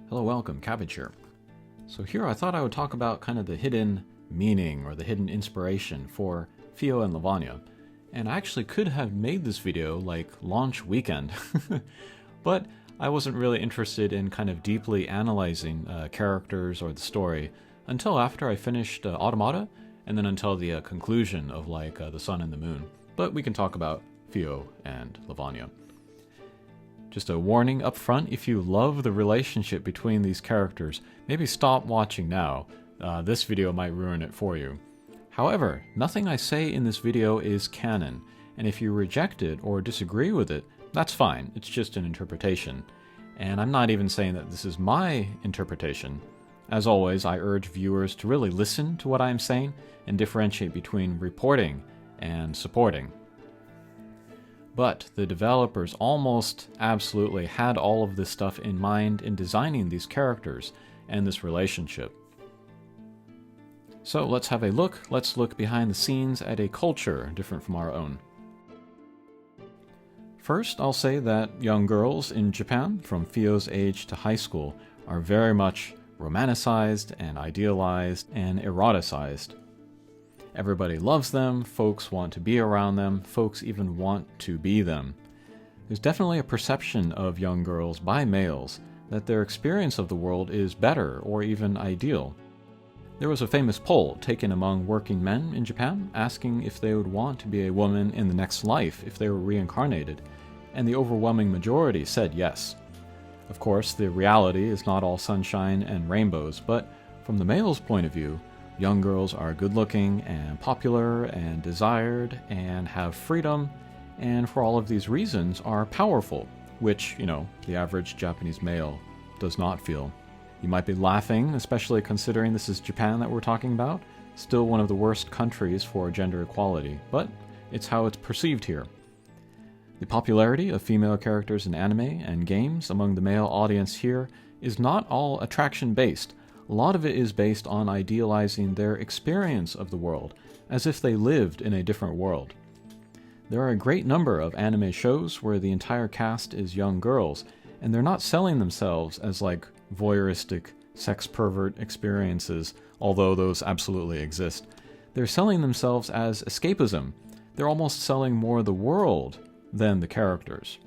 Hello, welcome, Cabbage here. So here I thought I would talk about kind of the hidden meaning or the hidden inspiration for Fio and Levania. And I actually could have made this video like launch weekend, but I wasn't really interested in kind of deeply analyzing characters or the story until after I finished Automata, and then until the conclusion of like the Sun and the Moon. But we can talk about Fio and Levania. Just a warning up front, if you love the relationship between these characters, maybe stop watching now. This video might ruin it for you. However, nothing I say in this video is canon, and if you reject it or disagree with it, that's fine, it's just an interpretation. And I'm not even saying that this is my interpretation. As always, I urge viewers to really listen to what I'm saying and differentiate between reporting and supporting. But the developers almost absolutely had all of this stuff in mind in designing these characters and this relationship. So let's have a look. Let's look behind the scenes at a culture different from our own. First, I'll say that young girls in Japan, from Fio's age to high school, are very much romanticized and idealized and eroticized. Everybody loves them, folks want to be around them, folks even want to be them. There's definitely a perception of young girls by males that their experience of the world is better or even ideal. There was a famous poll taken among working men in Japan asking if they would want to be a woman in the next life if they were reincarnated, and the overwhelming majority said yes. Of course, the reality is not all sunshine and rainbows, but from the male's point of view, young girls are good-looking and popular and desired and have freedom, and for all of these reasons are powerful, which, the average Japanese male does not feel. You might be laughing, especially considering this is Japan that we're talking about, still one of the worst countries for gender equality, but it's how it's perceived here. The popularity of female characters in anime and games among the male audience here is not all attraction-based. A lot of it is based on idealizing their experience of the world, as if they lived in a different world. There are a great number of anime shows where the entire cast is young girls, and they're not selling themselves as like voyeuristic, sex pervert experiences, although those absolutely exist. They're selling themselves as escapism. They're almost selling more the world than the characters.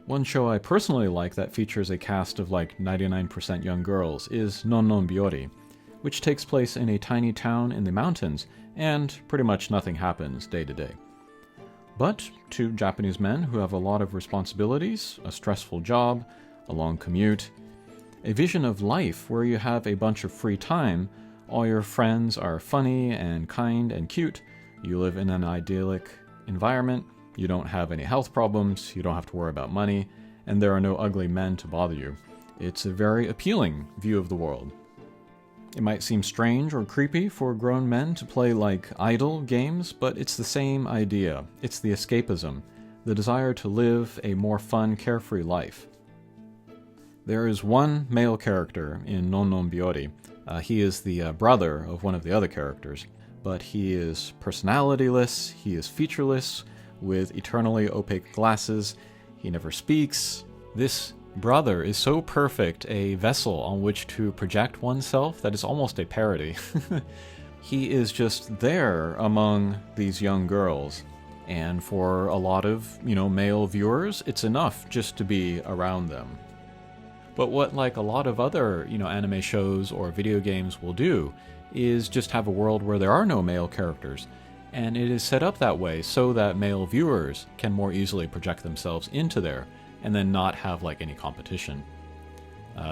One show I personally like that features a cast of like 99% young girls is Non Non Biyori, which takes place in a tiny town in the mountains, and pretty much nothing happens day to day. But two Japanese men who have a lot of responsibilities, a stressful job, a long commute, a vision of life where you have a bunch of free time, all your friends are funny and kind and cute, you live in an idyllic environment, you don't have any health problems, you don't have to worry about money, and there are no ugly men to bother you. It's a very appealing view of the world. It might seem strange or creepy for grown men to play like idle games, but it's the same idea. It's the escapism, the desire to live a more fun, carefree life. There is one male character in Non Non Biyori. He is the brother of one of the other characters, but he is personalityless, he is featureless, with eternally opaque glasses. He never speaks. This brother is so perfect a vessel on which to project oneself that it's almost a parody. He is just there among these young girls, and for a lot of, male viewers, it's enough just to be around them. But what like a lot of other, anime shows or video games will do is just have a world where there are no male characters. And it is set up that way so that male viewers can more easily project themselves into there and then not have like any competition.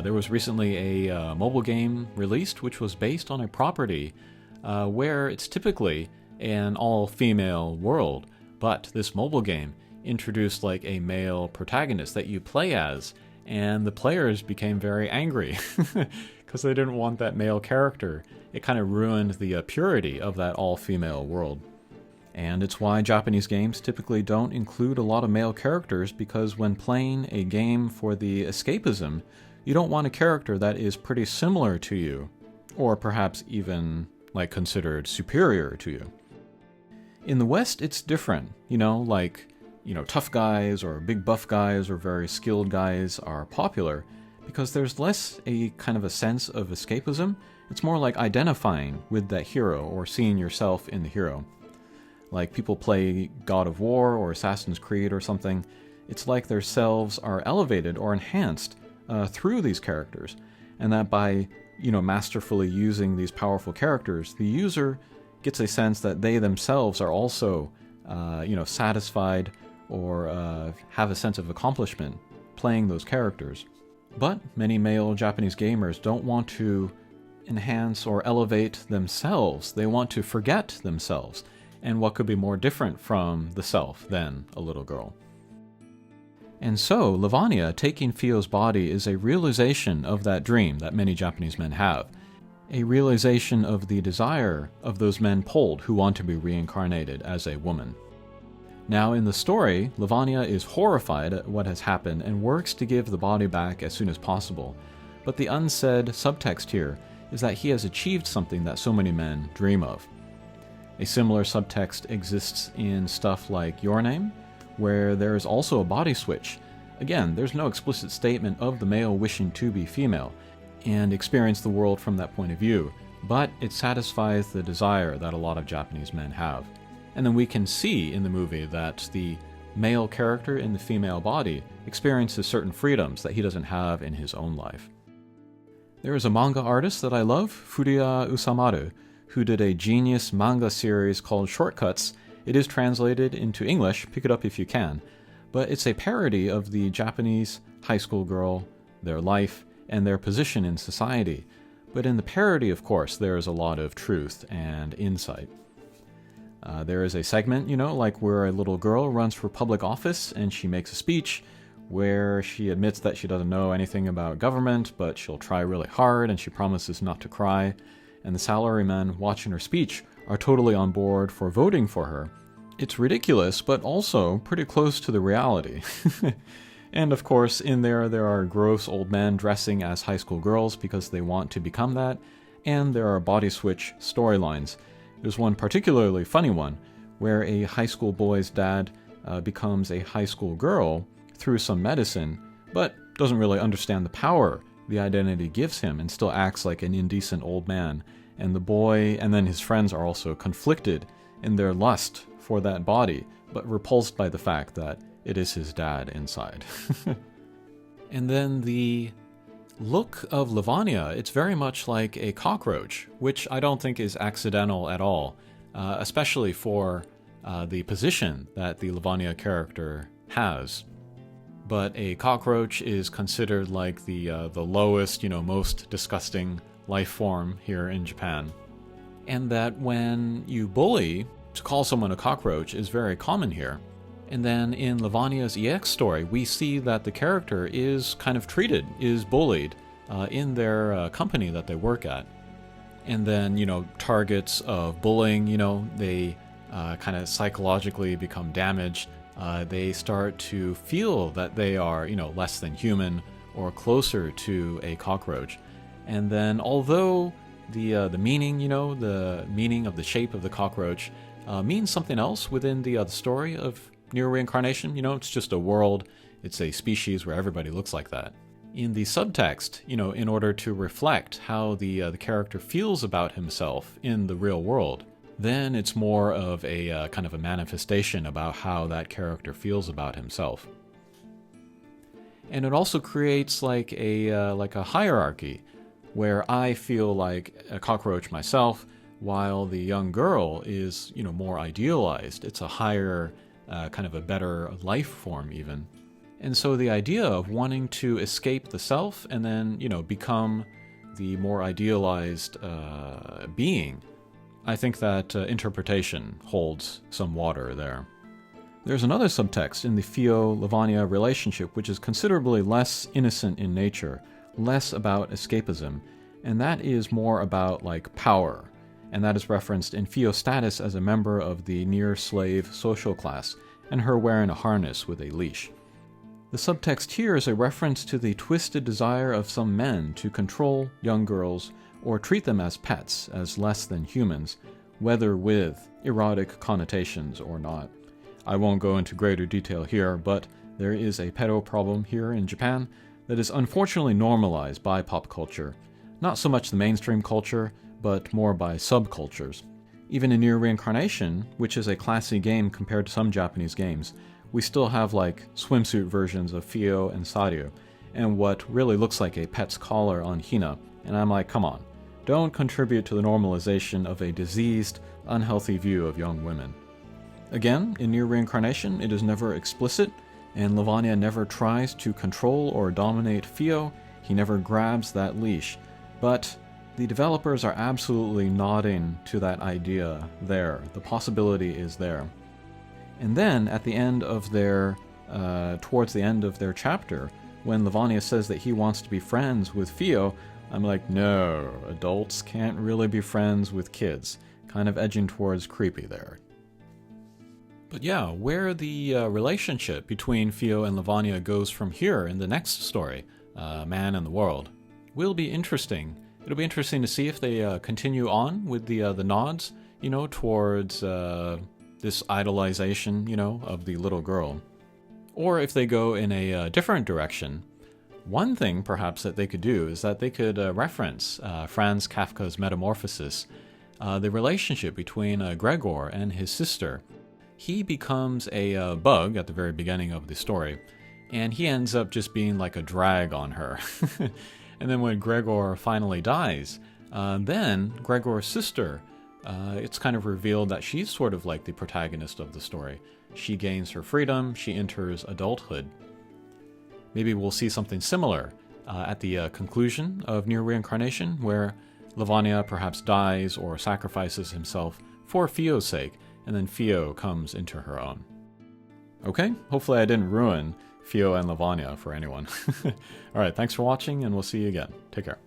There was recently a mobile game released which was based on a property where it's typically an all-female world, but this mobile game introduced like a male protagonist that you play as, and the players became very angry because they didn't want that male character. It kind of ruined the purity of that all-female world. And it's why Japanese games typically don't include a lot of male characters, because when playing a game for the escapism, you don't want a character that is pretty similar to you, or perhaps even like considered superior to you. In the West, it's different, like tough guys or big buff guys or very skilled guys are popular because there's less a kind of a sense of escapism. It's more like identifying with that hero or seeing yourself in the hero. Like people play God of War or Assassin's Creed or something, it's like their selves are elevated or enhanced through these characters, and that by masterfully using these powerful characters, the user gets a sense that they themselves are also satisfied or have a sense of accomplishment playing those characters. But many male Japanese gamers don't want to enhance or elevate themselves. They want to forget themselves. And what could be more different from the self than a little girl? And so, Levania taking Fio's body is a realization of that dream that many Japanese men have. A realization of the desire of those men polled who want to be reincarnated as a woman. Now, in the story, Levania is horrified at what has happened and works to give the body back as soon as possible. But the unsaid subtext here is that he has achieved something that so many men dream of. A similar subtext exists in stuff like Your Name, where there is also a body switch. Again, there's no explicit statement of the male wishing to be female and experience the world from that point of view, but it satisfies the desire that a lot of Japanese men have. And then we can see in the movie that the male character in the female body experiences certain freedoms that he doesn't have in his own life. There is a manga artist that I love, Furuya Usamaru, who did a genius manga series called Shortcuts. It is translated into English, pick it up if you can, but it's a parody of the Japanese high school girl, their life, and their position in society. But in the parody, of course, there is a lot of truth and insight. There is a segment, like where a little girl runs for public office and she makes a speech where she admits that she doesn't know anything about government, but she'll try really hard and she promises not to cry. And the salarymen watching her speech are totally on board for voting for her. It's ridiculous, but also pretty close to the reality. And of course, in there are gross old men dressing as high school girls because they want to become that, and there are body switch storylines. There's one particularly funny one, where a high school boy's dad becomes a high school girl through some medicine, but doesn't really understand the power the identity gives him and still acts like an indecent old man. And the boy and then his friends are also conflicted in their lust for that body, but repulsed by the fact that it is his dad inside. And then the look of Levania, it's very much like a cockroach, which I don't think is accidental at all, especially for the position that the Levania character has. But a cockroach is considered like the lowest, most disgusting life form here in Japan. And that when you bully, to call someone a cockroach is very common here. And then in Levania's EX story, we see that the character is kind of is bullied in their company that they work at. And then, targets of bullying, they kind of psychologically become damaged. They start to feel that they are, less than human or closer to a cockroach. And then although the meaning, the meaning of the shape of the cockroach means something else within the story of Nier Reincarnation, it's just a world, it's a species where everybody looks like that. In the subtext, in order to reflect how the character feels about himself in the real world, then it's more of a kind of a manifestation about how that character feels about himself. And it also creates like a hierarchy where I feel like a cockroach myself, while the young girl is, more idealized. It's a higher, kind of a better life form even. And so the idea of wanting to escape the self and then, become the more idealized being, I think that interpretation holds some water there. There's another subtext in the Fio-Levania relationship which is considerably less innocent in nature, less about escapism, and that is more about power, and that is referenced in Fio's status as a member of the Nier slave social class, and her wearing a harness with a leash. The subtext here is a reference to the twisted desire of some men to control young girls or treat them as pets, as less than humans, whether with erotic connotations or not. I won't go into greater detail here, but there is a pedo problem here in Japan that is unfortunately normalized by pop culture. Not so much the mainstream culture, but more by subcultures. Even in Nier Reincarnation, which is a classy game compared to some Japanese games, we still have like swimsuit versions of Fio and Saru, and what really looks like a pet's collar on Hina, and I'm like, come on, don't contribute to the normalization of a diseased, unhealthy view of young women. Again, in Nier Reincarnation, it is never explicit, and Levania never tries to control or dominate Fio. He never grabs that leash, but the developers are absolutely nodding to that idea there. The possibility is there. And then at the end of their, towards the end of their chapter, when Levania says that he wants to be friends with Fio, I'm like, no, adults can't really be friends with kids. Kind of edging towards creepy there. But yeah, where the relationship between Fio and Levania goes from here in the next story, Man and the World, will be interesting. It'll be interesting to see if they continue on with the nods, you know, towards this idolization, you know, of the little girl. Or if they go in a different direction. One thing, perhaps, that they could do is that they could reference Franz Kafka's Metamorphosis, the relationship between Gregor and his sister. He becomes a bug at the very beginning of the story, and he ends up just being like a drag on her. And then when Gregor finally dies, then Gregor's sister, it's kind of revealed that she's sort of like the protagonist of the story. She gains her freedom, she enters adulthood. Maybe we'll see something similar at the conclusion of Nier Reincarnation, where Levania perhaps dies or sacrifices himself for Fio's sake, and then Fio comes into her own. Okay, hopefully I didn't ruin Fio and Levania for anyone. Alright, thanks for watching, and we'll see you again. Take care.